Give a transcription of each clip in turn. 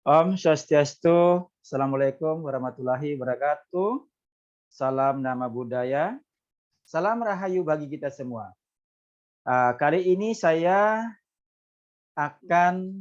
Om Swastiastu, Assalamualaikum warahmatullahi wabarakatuh. Salam nama budaya, salam rahayu bagi kita semua. Kali ini saya akan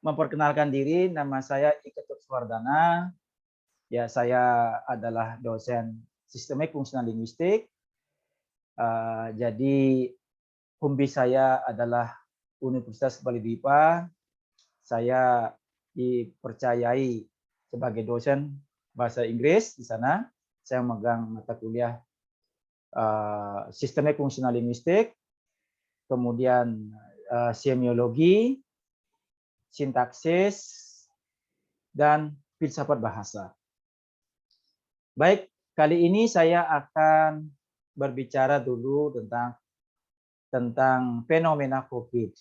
memperkenalkan diri, nama saya Iketut Swardana. Ya, saya adalah dosen Sistemik Fungsional Linguistik. Jadi, hobi saya adalah Universitas Bali Dipa. Saya dipercayai sebagai dosen bahasa Inggris di sana. Saya memegang mata kuliah sistemik fungsional linguistik, kemudian semiologi, sintaksis, dan filsafat bahasa. Baik, kali ini saya akan berbicara dulu tentang fenomena COVID.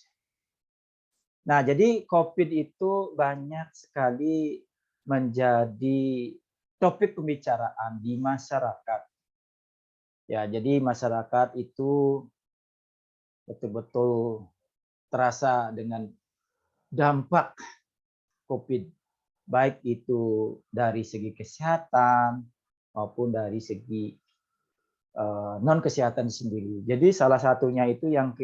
Nah, jadi COVID itu banyak sekali menjadi topik pembicaraan di masyarakat. Ya, jadi masyarakat itu betul-betul terasa dengan dampak COVID, baik itu dari segi kesehatan maupun dari segi non kesehatan sendiri. Jadi salah satunya itu yang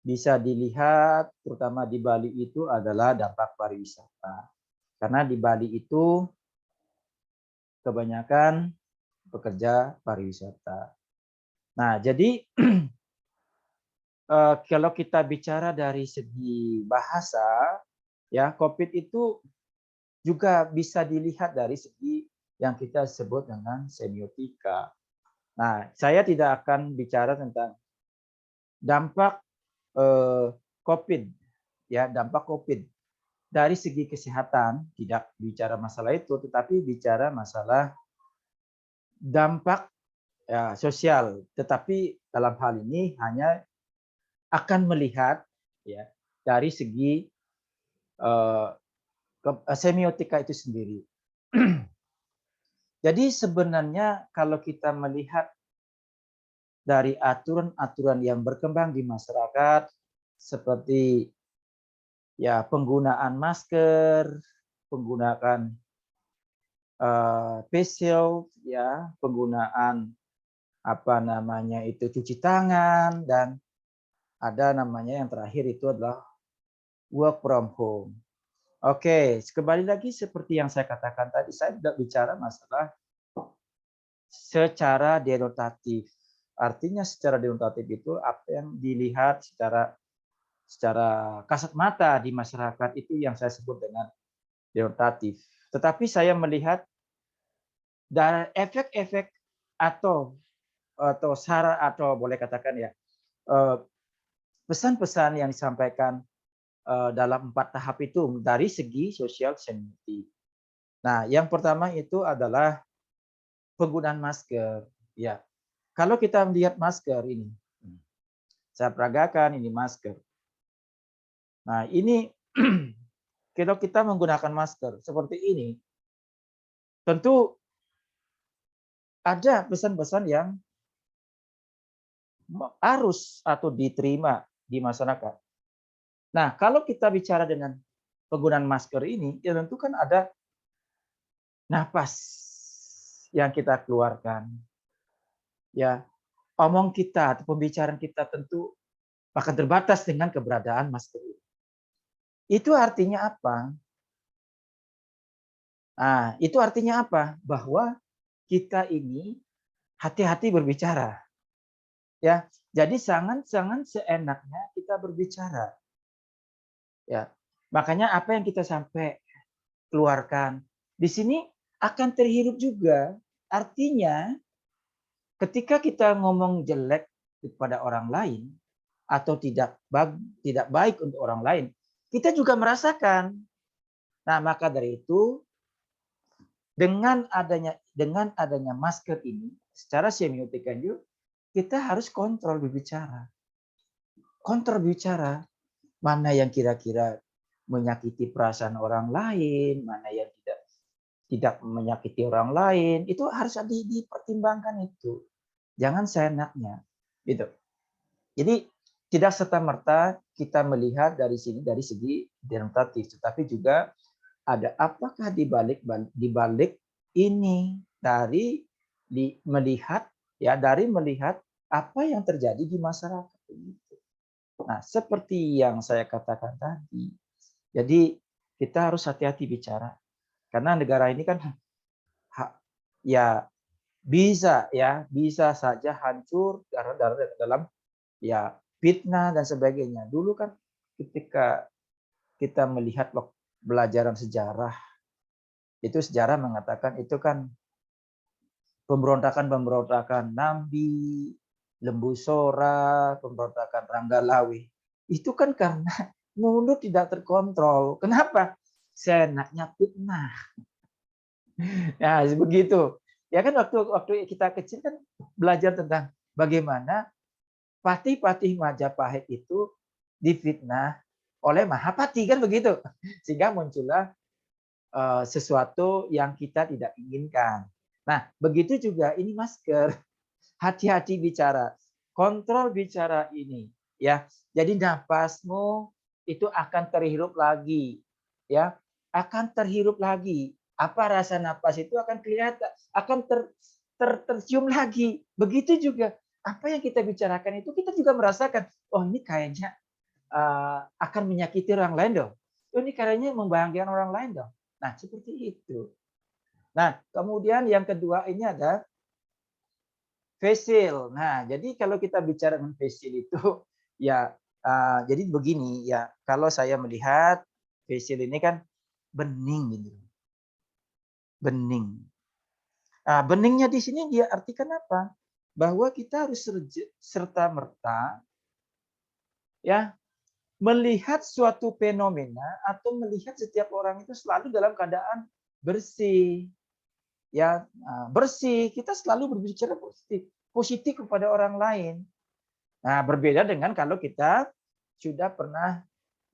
bisa dilihat terutama di Bali itu adalah dampak pariwisata. Karena di Bali itu kebanyakan pekerja pariwisata. Nah, jadi kalau kita bicara dari segi bahasa, ya COVID itu juga bisa dilihat dari segi yang kita sebut dengan semiotika. Nah, saya tidak akan bicara tentang dampak COVID, ya dampak COVID dari segi kesehatan, tidak bicara masalah itu, tetapi bicara masalah dampak ya, sosial. Tetapi dalam hal ini hanya akan melihat ya dari segi semiotika itu sendiri. Jadi sebenarnya kalau kita melihat dari aturan-aturan yang berkembang di masyarakat seperti ya penggunaan masker, penggunaan face shield, ya penggunaan apa namanya itu cuci tangan, dan ada namanya yang terakhir itu adalah work from home. Oke, kembali lagi seperti yang saya katakan tadi, saya tidak bicara masalah secara denotatif. Artinya secara denotatif itu apa yang dilihat secara kasat mata di masyarakat itu yang saya sebut dengan denotatif. Tetapi saya melihat dari efek-efek atau syarat atau boleh katakan ya pesan-pesan yang disampaikan dalam 4 tahap itu dari segi sosial semiotik. Nah, yang pertama itu adalah penggunaan masker. Ya, kalau kita melihat masker ini, saya peragakan ini masker. Nah, ini kalau kita menggunakan masker seperti ini, tentu ada pesan-pesan yang harus atau diterima di masyarakat. Nah, kalau kita bicara dengan penggunaan masker ini, ya tentu kan ada napas yang kita keluarkan. Ya, omong kita atau pembicaraan kita tentu akan terbatas dengan keberadaan masker ini. Itu artinya apa? Nah, itu artinya apa? Bahwa kita ini hati-hati berbicara. Ya, jadi jangan seenaknya kita berbicara. Ya, makanya apa yang kita sampai keluarkan di sini akan terhirup juga. Artinya, ketika kita ngomong jelek kepada orang lain atau tidak baik untuk orang lain, kita juga merasakan. Nah, maka dari itu dengan adanya masker ini, secara semiotika juga kita harus kontrol berbicara. Kontrol bicara, mana yang kira-kira menyakiti perasaan orang lain, mana yang tidak menyakiti orang lain, itu harus dipertimbangkan itu. Jangan seenaknya, gitu. Jadi tidak serta-merta kita melihat dari sini dari segi denotatif, tetapi juga Ada apakah di balik ini dari melihat ya dari melihat apa yang terjadi di masyarakat begitu. Nah, seperti yang saya katakan tadi. Jadi kita harus hati-hati bicara karena negara ini kan ya bisa saja hancur karena dalam ya fitnah dan sebagainya. Dulu kan ketika kita melihat pelajaran sejarah, itu sejarah mengatakan itu kan pemberontakan Nambi, Lembu Sora, pemberontakan Ranggalawe. Itu kan karena mulut tidak terkontrol. Kenapa? Seenaknya fitnah. Ya, begitu. Ya kan waktu kita kecil kan belajar tentang bagaimana patih-patih Majapahit itu difitnah oleh Mahapati kan begitu. Sehingga muncullah sesuatu yang kita tidak inginkan. Nah, begitu juga ini masker. Hati-hati bicara. Kontrol bicara ini, ya. Jadi napasmu itu akan terhirup lagi, ya. Akan terhirup lagi. Apa rasa napas itu akan kelihatan, akan tercium lagi. Begitu juga apa yang kita bicarakan itu kita juga merasakan, oh ini kayaknya akan menyakiti orang lain dong. Oh, ini kayaknya membahagiakan orang lain dong. Nah, seperti itu. Nah, kemudian yang kedua ini ada facial. Nah, jadi kalau kita bicara dengan facial itu ya jadi begini ya, kalau saya melihat facial ini kan bening gitu. Bening. Beningnya di sini dia artikan apa? Bahwa kita harus serta-merta ya melihat suatu fenomena atau melihat setiap orang itu selalu dalam keadaan bersih. Ya, bersih, kita selalu berbicara positif kepada orang lain. Nah, berbeda dengan kalau kita sudah pernah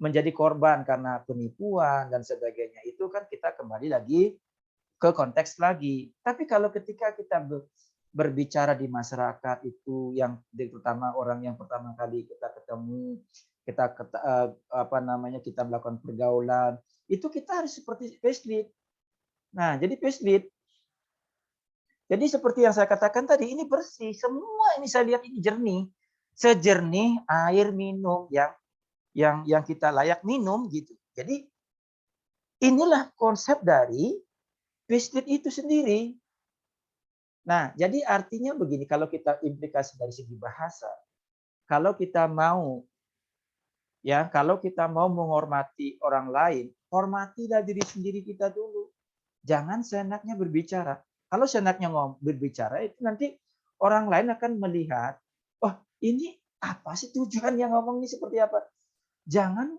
menjadi korban karena penipuan dan sebagainya. Itu kan kita kembali lagi ke konteks lagi. Tapi kalau ketika kita berbicara di masyarakat itu yang terutama orang yang pertama kali kita ketemu, kita melakukan pergaulan, itu kita harus seperti facelift. Nah, jadi facelift. Jadi seperti yang saya katakan tadi, ini bersih. Semua ini saya lihat ini jernih. Sejernih air minum yang kita layak minum gitu. Jadi inilah konsep dari facelift itu sendiri. Nah, jadi artinya begini, kalau kita implikasi dari segi bahasa, kalau kita mau menghormati orang lain, hormatilah diri sendiri kita dulu. Jangan seenaknya berbicara. Kalau seenaknya berbicara itu nanti orang lain akan melihat, oh ini apa sih tujuannya ngomong ini seperti apa? Jangan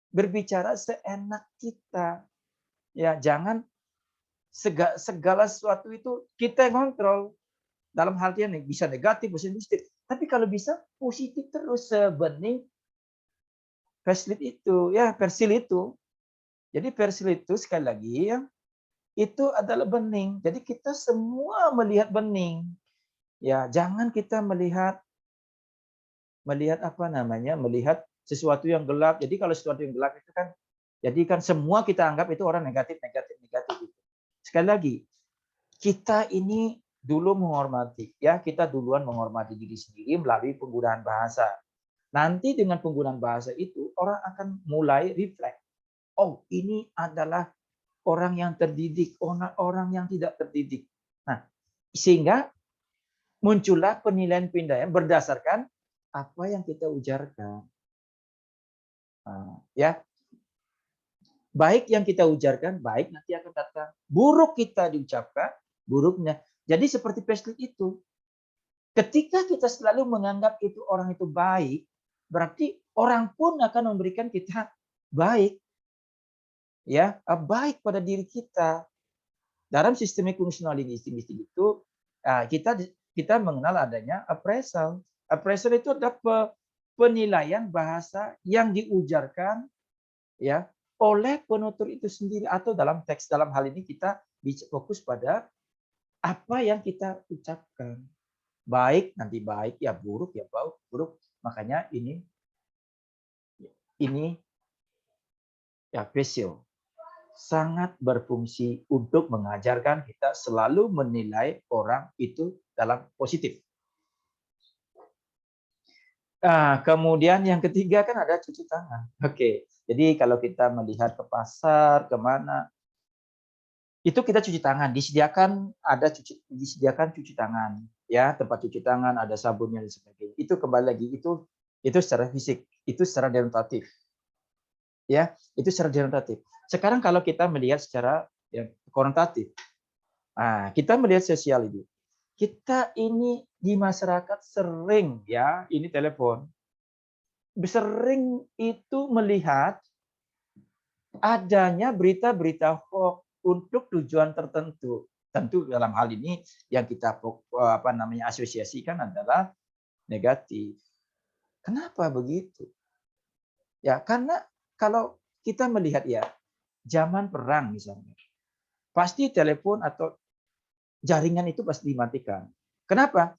berbicara seenak kita. Ya, jangan segala sesuatu itu kita yang kontrol. Dalam hal yang bisa negatif, bisa positif. Tapi kalau bisa positif terus sebening persil itu, ya persil itu. Jadi persil itu sekali lagi ya, itu adalah bening. Jadi kita semua melihat bening. Ya, jangan kita melihat melihat sesuatu yang gelap. Jadi kalau sesuatu yang gelap itu kan jadi kan semua kita anggap itu orang negatif gitu. Sekali lagi, kita ini dulu menghormati ya, kita duluan menghormati diri sendiri melalui penggunaan bahasa. Nanti dengan penggunaan bahasa itu orang akan mulai refleks. Oh, ini adalah orang yang terdidik, orang yang tidak terdidik. Nah, sehingga muncullah penilaian-penilaian berdasarkan apa yang kita ujarkan. Ya, baik yang kita ujarkan, baik nanti akan datang. Buruk kita diucapkan, buruknya. Jadi seperti facelift itu. Ketika kita selalu menganggap itu orang itu baik, berarti orang pun akan memberikan kita baik. Ya, baik pada diri kita. Dalam sistem fungsional linguistik itu kita mengenal adanya appraisal. Appraisal itu adalah penilaian bahasa yang diujarkan ya oleh penutur itu sendiri atau dalam teks. Dalam hal ini kita fokus pada apa yang kita ucapkan. Baik nanti baik, ya buruk ya buruk. Makanya ini ya facial. sangat berfungsi untuk mengajarkan kita selalu menilai orang itu dalam positif. Nah, kemudian yang ketiga kan ada cuci tangan. Oke, jadi kalau kita melihat ke pasar, kemana, itu kita cuci tangan. Disediakan cuci tangan, ya tempat cuci tangan, ada sabunnya dan sebagainya. Itu kembali lagi itu secara fisik, itu secara denotatif, ya itu secara denotatif. Sekarang kalau kita melihat secara ya, konotatif, nah kita melihat sosial ini. Kita ini di masyarakat sering ya, ini telepon, sering itu melihat adanya berita-berita hoax untuk tujuan tertentu. Tentu dalam hal ini yang kita asosiasikan adalah negatif. Kenapa begitu? Ya, karena kalau kita melihat ya, zaman perang misalnya, pasti telepon atau jaringan itu pasti dimatikan. Kenapa?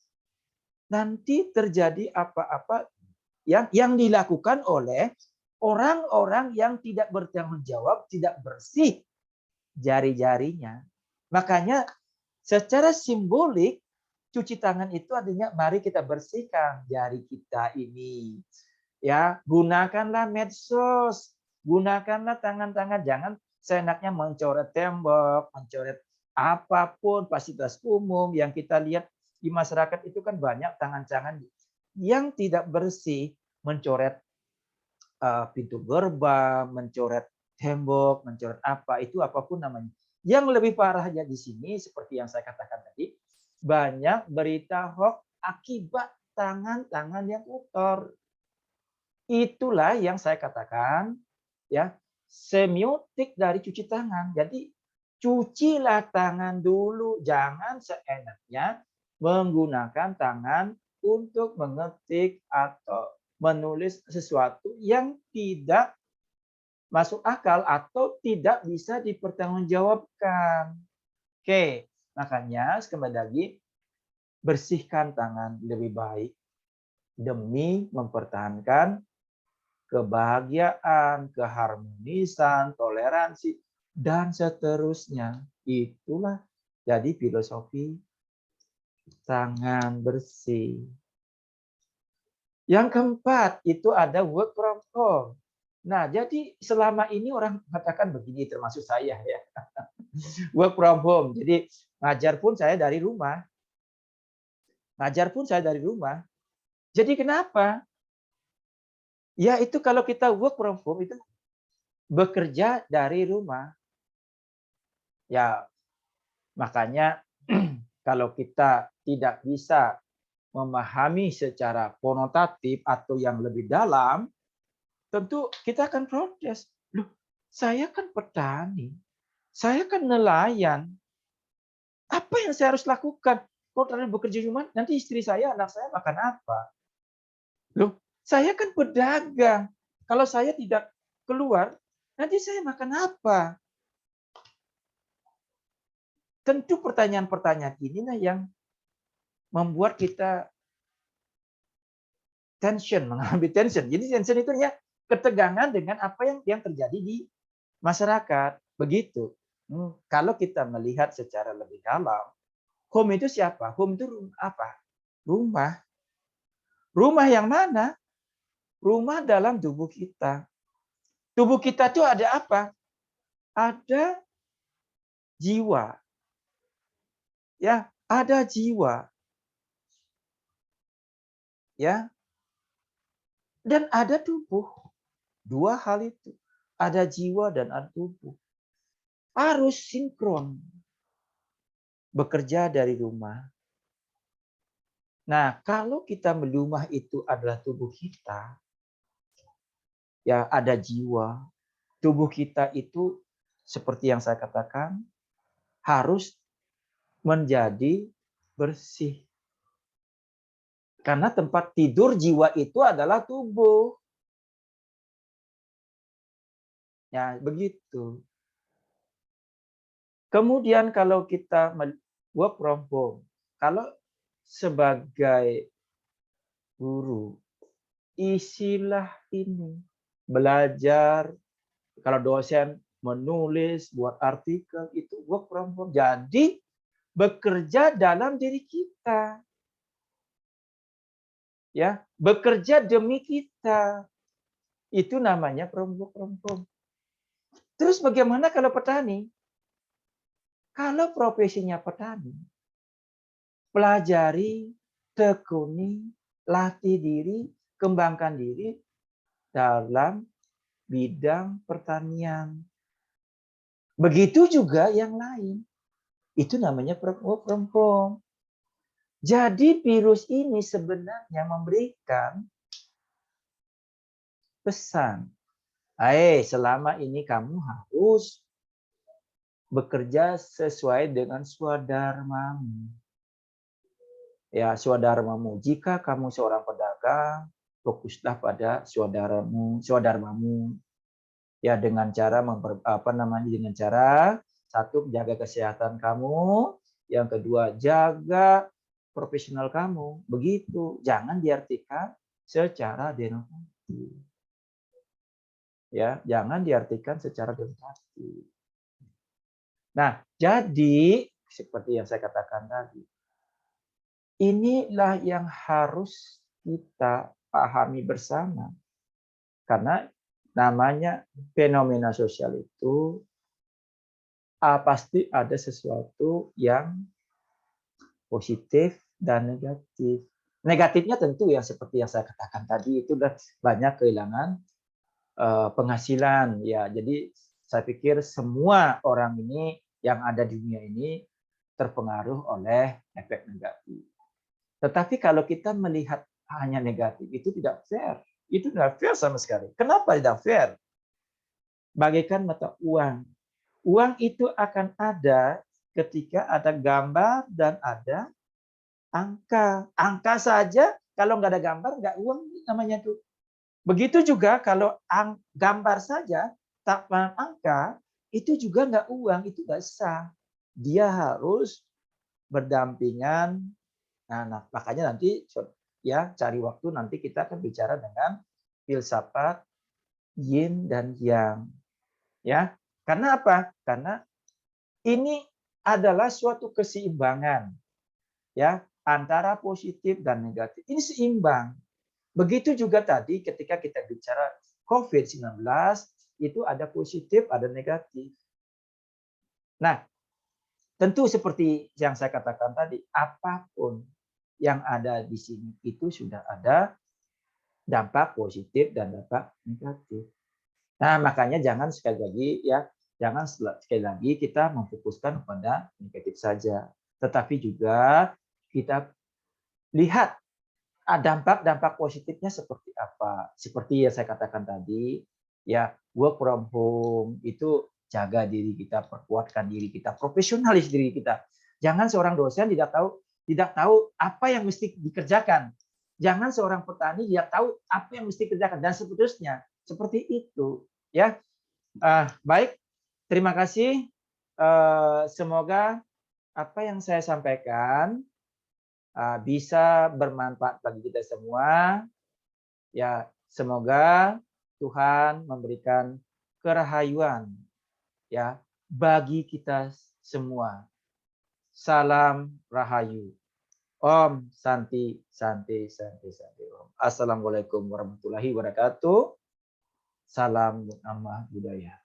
Nanti terjadi apa-apa yang dilakukan oleh orang-orang yang tidak bertanggung jawab, tidak bersih jari-jarinya. Makanya secara simbolik cuci tangan itu artinya mari kita bersihkan jari kita ini. Ya, gunakanlah medsos, gunakanlah tangan-tangan, jangan seenaknya mencoret tembok, mencoret apapun fasilitas umum yang kita lihat di masyarakat itu kan banyak tangan-tangan yang tidak bersih, mencoret pintu gerbang, mencoret tembok, mencoret apa, itu apapun namanya. Yang lebih parahnya di sini, seperti yang saya katakan tadi, banyak berita hoax akibat tangan-tangan yang kotor. Itulah yang saya katakan, ya semiotik dari cuci tangan. Jadi cucilah tangan dulu, jangan seenaknya menggunakan tangan untuk mengetik atau menulis sesuatu yang tidak masuk akal atau tidak bisa dipertanggungjawabkan. Oke, makanya kembali lagi bersihkan tangan lebih baik demi mempertahankan kebahagiaan, keharmonisan, toleransi, dan seterusnya. Itulah jadi filosofi tangan bersih. Yang keempat, itu ada work from home. Nah, jadi selama ini orang mengatakan begini, termasuk saya ya. Work from home. Jadi ngajar pun saya dari rumah. Ngajar pun saya dari rumah. Jadi kenapa? Ya itu kalau kita work from home itu bekerja dari rumah. Ya makanya kalau kita tidak bisa memahami secara konotatif atau yang lebih dalam, tentu kita akan protes. Loh, saya kan petani, saya kan nelayan. Apa yang saya harus lakukan? Kalau terlalu bekerja di rumah, nanti istri saya, anak saya makan apa? Loh, saya kan pedagang. Kalau saya tidak keluar, nanti saya makan apa? Tentu pertanyaan-pertanyaan inilah yang membuat kita tension, mengalami tension. Jadi tension itu ya ketegangan dengan apa yang terjadi di masyarakat. Begitu. Kalau kita melihat secara lebih dalam, home itu siapa? Home itu apa? Rumah. Rumah yang mana? Rumah dalam tubuh kita. Tubuh kita itu ada apa? Ada jiwa. Ya, ada jiwa. Ya. Dan ada tubuh. Dua hal itu. Ada jiwa dan ada tubuh. Harus sinkron. Bekerja dari rumah. Nah, kalau kita rumah itu adalah tubuh kita, ya ada jiwa. Tubuh kita itu seperti yang saya katakan harus menjadi bersih. Karena tempat tidur jiwa itu adalah tubuh. Ya, begitu. Kemudian kalau kita work from home, kalau sebagai guru, isilah ini. Belajar, kalau dosen menulis, buat artikel, itu work from home. Jadi bekerja dalam diri kita. Ya, bekerja demi kita. Itu namanya work from home. Terus bagaimana kalau petani? Kalau profesinya petani, pelajari, tekuni, latih diri, kembangkan diri dalam bidang pertanian. Begitu juga yang lain. Itu namanya work from home. Jadi virus ini sebenarnya memberikan pesan. Selama ini kamu harus bekerja sesuai dengan swadharmamu. Ya, swadharmamu. Jika kamu seorang pedagang, fokuslah pada swadharmamu. Ya, dengan cara dengan cara satu, jaga kesehatan kamu, yang kedua jaga profesional kamu. Begitu, jangan diartikan secara denotatif. Ya, jangan diartikan secara denotatif. Nah, jadi seperti yang saya katakan tadi, inilah yang harus kita pahami bersama. Karena namanya fenomena sosial itu pasti ada sesuatu yang positif dan negatif. Negatifnya tentu ya seperti yang saya katakan tadi, itu banyak kehilangan penghasilan. Ya, jadi saya pikir semua orang ini yang ada di dunia ini terpengaruh oleh efek negatif. Tetapi kalau kita melihat hanya negatif, itu tidak fair. Itu tidak fair sama sekali. Kenapa tidak fair? Bagaikan mata uang. Uang itu akan ada ketika ada gambar dan ada angka. Angka saja, kalau nggak ada gambar, nggak uang namanya tuh. Begitu juga kalau gambar saja, tanpa angka, itu juga nggak uang, itu nggak sah. Dia harus berdampingan. Nah, makanya nanti ya cari waktu nanti kita akan bicara dengan filsafat yin dan yang. Ya, karena apa? Karena ini adalah suatu keseimbangan ya antara positif dan negatif. Ini seimbang. Begitu juga tadi ketika kita bicara COVID-19, itu ada positif, ada negatif. Nah, tentu seperti yang saya katakan tadi, apapun yang ada di sini itu sudah ada dampak positif dan dampak negatif. Nah, makanya jangan sekali lagi kita memfokuskan pada negatif saja, tetapi juga kita lihat dampak-dampak positifnya seperti apa. Seperti yang saya katakan tadi, ya work from home itu jaga diri kita, perkuatkan diri kita, profesionalis diri kita. Jangan seorang dosen tidak tahu apa yang mesti dikerjakan. Jangan seorang petani tidak tahu apa yang mesti dikerjakan dan seterusnya. Seperti itu, ya. Baik, terima kasih. Semoga apa yang saya sampaikan bisa bermanfaat bagi kita semua. Ya, semoga Tuhan memberikan kerahayuan ya bagi kita semua. Salam rahayu. Om Santi Santi Santi Santi Om. Assalamualaikum warahmatullahi wabarakatuh. Salam nama budaya.